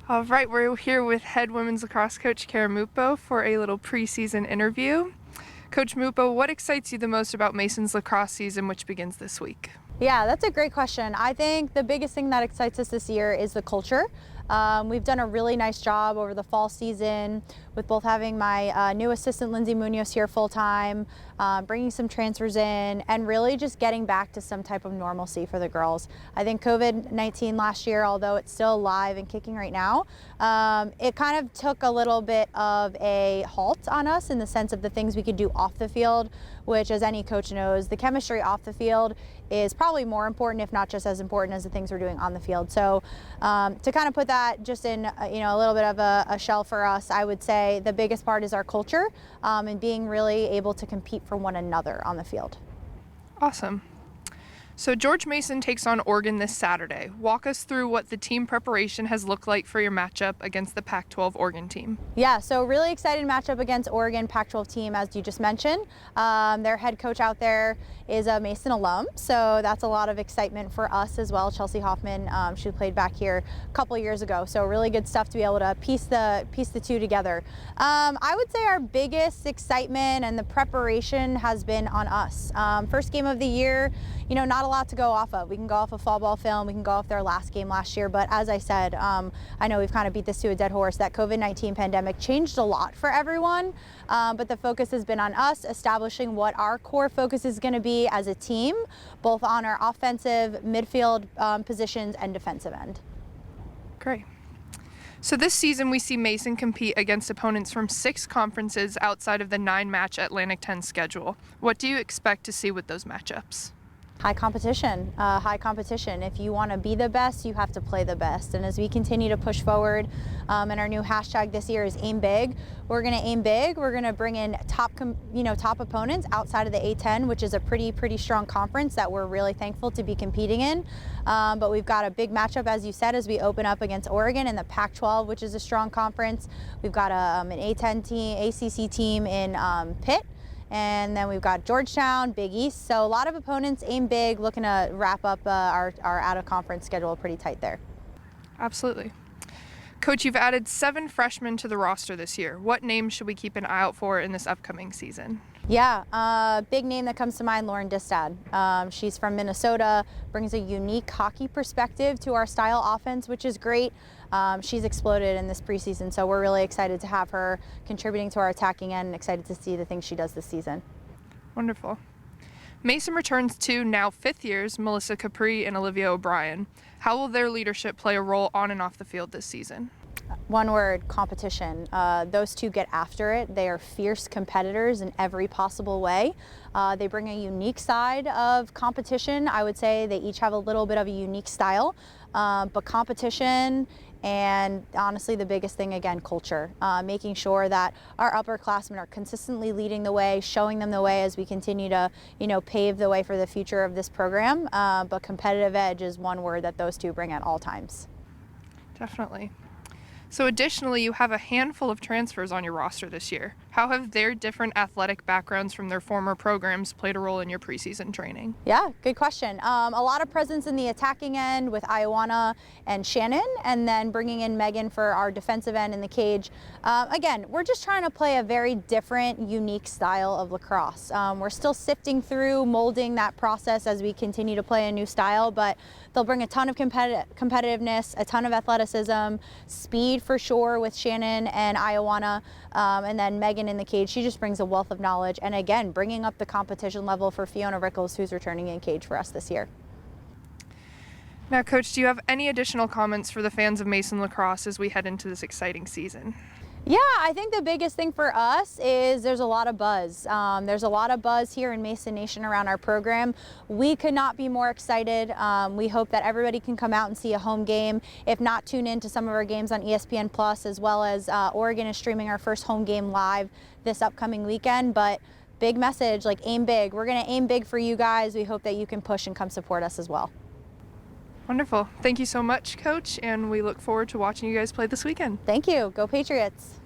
All right, we're here with head women's lacrosse coach Kara Mupo for a little preseason interview. Coach Mupo, what excites you the most about Mason's lacrosse season, which begins this week? Yeah, that's a great question. I think the biggest thing that excites us this year is the culture. We've done a really nice job over the fall season with both having my new assistant Lindsay Munoz here full time, bringing some transfers in, and really just getting back to some type of normalcy for the girls. I think COVID-19 last year, although it's still alive and kicking right now, it kind of took a little bit of a halt on us in the sense of the things we could do off the field, which, as any coach knows, the chemistry off the field is probably more important, if not just as important, as the things we're doing on the field. So to kind of put that just in a little bit of a shell for us, I would say the biggest part is our culture and being really able to compete for one another on the field. Awesome. So George Mason takes on Oregon this Saturday. Walk us through what the team preparation has looked like for your matchup against the Pac-12 Oregon team. Yeah, so really excited matchup against Oregon Pac-12 team, as you just mentioned. Their head coach out there is a Mason alum, so that's a lot of excitement for us as well. Chelsea Hoffman, she played back here a couple years ago, so really good stuff to be able to piece the two together. I would say our biggest excitement and the preparation has been on us. First game of the year, not a lot to go off of. We can go off of fall ball film, we can go off their last game last year, but as I said, I know we've kind of beat this to a dead horse. That COVID-19 pandemic changed a lot for everyone, but the focus has been on us establishing what our core focus is going to be as a team, both on our offensive, midfield positions and defensive end. Great. So this season we see Mason compete against opponents from 6 conferences outside of the 9-match Atlantic 10 schedule. What do you expect to see with those matchups? High competition, high competition. If you want to be the best, you have to play the best. And as we continue to push forward, and our new hashtag this year is aim big, we're going to aim big. We're going to bring in top opponents outside of the A10, which is a pretty strong conference that we're really thankful to be competing in. But we've got a big matchup, as you said, as we open up against Oregon and the Pac-12, which is a strong conference. We've got an A10 team, ACC team in Pitt. And then we've got Georgetown, Big East. So a lot of opponents, aim big, looking to wrap up our out-of-conference schedule pretty tight there. Absolutely. Coach, you've added 7 freshmen to the roster this year. What names should we keep an eye out for in this upcoming season? Yeah, big name that comes to mind, Lauren Distad. She's from Minnesota, brings a unique hockey perspective to our style offense, which is great. She's exploded in this preseason, so we're really excited to have her contributing to our attacking end and excited to see the things she does this season. Wonderful. Mason returns 2 now 5th years, Melissa Capri and Olivia O'Brien. How will their leadership play a role on and off the field this season? One word, competition. Those two get after it. They are fierce competitors in every possible way. They bring a unique side of competition. I would say they each have a little bit of a unique style, but competition and honestly the biggest thing, again, culture. Making sure that our upperclassmen are consistently leading the way, showing them the way as we continue to pave the way for the future of this program. But competitive edge is one word that those two bring at all times. Definitely. So additionally, you have a handful of transfers on your roster this year. How have their different athletic backgrounds from their former programs played a role in your preseason training? Yeah, good question. A lot of presence in the attacking end with Ioana and Shannon, and then bringing in Megan for our defensive end in the cage. Again, we're just trying to play a very different, unique style of lacrosse. We're still sifting through, molding that process as we continue to play a new style, but they'll bring a ton of competitiveness, a ton of athleticism, speed for sure with Shannon and Ioana, and then Megan in the cage. She just brings a wealth of knowledge, and again, bringing up the competition level for Fiona Rickles, who's returning in cage for us this year. Now, Coach, do you have any additional comments for the fans of Mason Lacrosse as we head into this exciting season? Yeah, I think the biggest thing for us is there's a lot of buzz. There's a lot of buzz here in Mason Nation around our program. We could not be more excited. We hope that everybody can come out and see a home game. If not, tune in to some of our games on ESPN Plus, as well as Oregon is streaming our first home game live this upcoming weekend. But big message, like aim big. We're going to aim big for you guys. We hope that you can push and come support us as well. Wonderful. Thank you so much, Coach, and we look forward to watching you guys play this weekend. Thank you. Go Patriots.